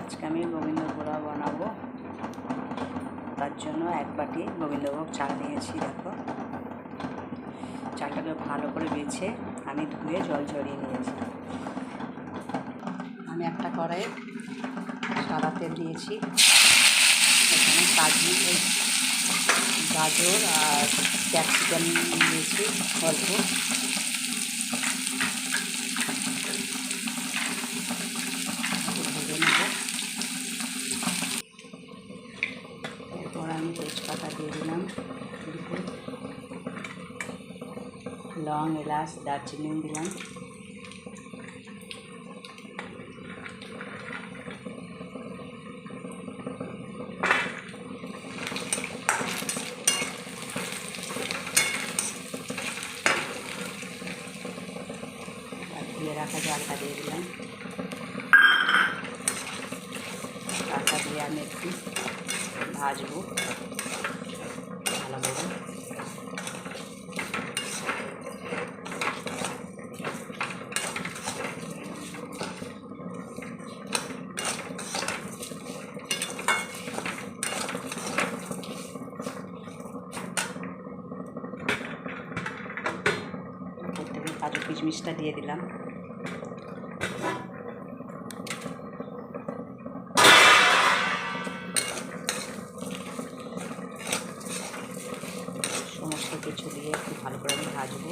আজকে আমি গোবিন্দ পোলাও বানাবো। তার জন্য এক বাটি গোবিন্দভোগ চাল নিয়েছি। দেখো, চালটাকে ভালো করে বেছে আমি ধুয়ে জল ঝরিয়ে নিয়েছি। আমি একটা কড়াইয়ে সাদা তেল দিয়েছি। এখানে গাজর আর ক্যাপসিকাম দিয়েছি অল্প। ভেজে নেব। এরপর আমি তেজপাতা দিয়ে দিলাম, লং, এলাচ, দারচিনি দিলাম। ধুয়ে রাখা চালটা দিয়ে দিলাম। চালটা দিয়ে আমি একটু ভাজবো ভালো করে। কাজু কিশমিশটা দিয়ে দিলাম। সমস্ত কিছু দিয়ে একটু ভালো করে আমি ভাজবো।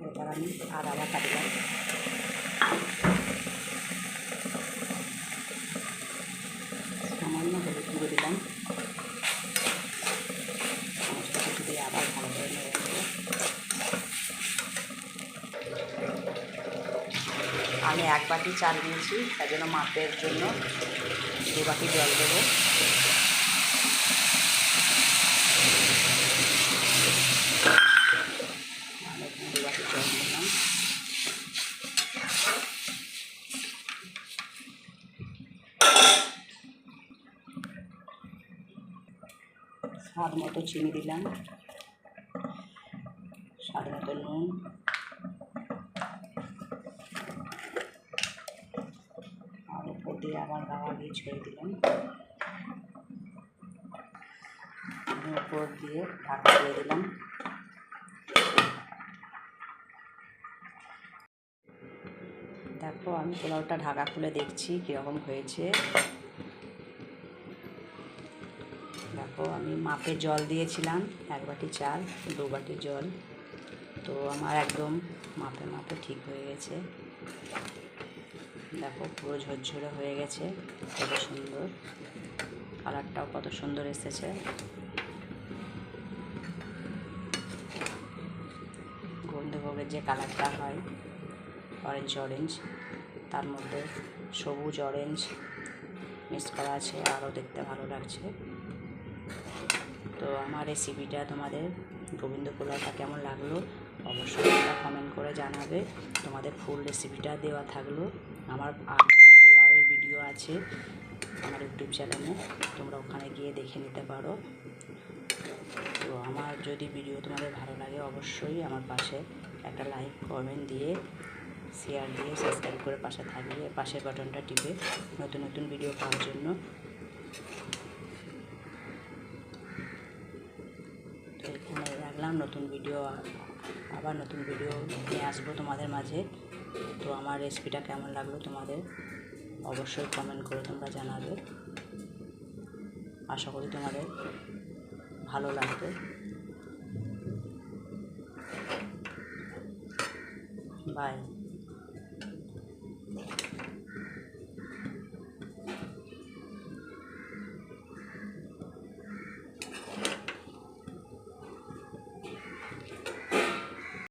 এবার আমি আদা বাটা দিলাম, সামান্য হলুদ গুঁড়ো দিলাম। সমস্ত কিছু দিয়ে আবার ভালো করে নেড়ে নেবো। আমি এক বাটি চাল নিয়েছি, তার জন্য মাপের জন্য 2 বাটি জল দেবো। আমি এখানে 2 বাটি জল দিলাম। স্বাদ মতো চিনি দিলাম, স্বাদ মতো নুন, আর উপর দিয়ে আবার গাওয়া দিয়ে ছড়িয়ে দিলাম। উপর দিয়ে ঢাকা দিয়ে দিলাম। দেখো, আমি পোলাওটা ঢাকা খুলে দেখছি কীরকম হয়েছে। দেখো, আমি মাপে জল দিয়েছিলাম 1 বাটি চাল 2 বাটি জল, তো আমার একদম মাপে মাপে ঠিক হয়ে গেছে। দেখো, পুরো ঝরঝরে হয়ে গেছে, কত সুন্দর কালারটাও কত সুন্দর এসেছে। গোবিন্দভোগের যে কালারটা হয় অরেঞ্জ, তার মধ্যে সবুজ অরেঞ্জ মিক্স করা আছে, আরও দেখতে ভালো লাগছে। তো আমার রেসিপিটা তোমাদের গোবিন্দ পোলাওটা কেমন লাগলো অবশ্যই কমেন্ট করে জানাবে। তোমাদের ফুল রেসিপিটা দেওয়া থাকলো। আমার আগেরও পোলাওয়ের ভিডিও আছে আমার ইউটিউব চ্যানেলে, তোমরা ওখানে গিয়ে দেখে নিতে পারো। তো আমার যদি ভিডিও তোমাদের ভালো লাগে অবশ্যই আমার পাশে একটা লাইক, কমেন্ট দিয়ে, শেয়ার দিয়ে, সাবস্ক্রাইব করে পাশে থাকবে, পাশের বাটনটা টিপে নতুন নতুন ভিডিও পাওয়ার জন্য। তো এখানে রাখলাম, আবার নতুন ভিডিও নিয়ে আসবো তোমাদের মাঝে। তো আমার রেসিপিটা কেমন লাগলো তোমাদের অবশ্যই কমেন্ট করে তোমরা জানাবে। আশা করি তোমাদের ভালো লাগবে। বাই।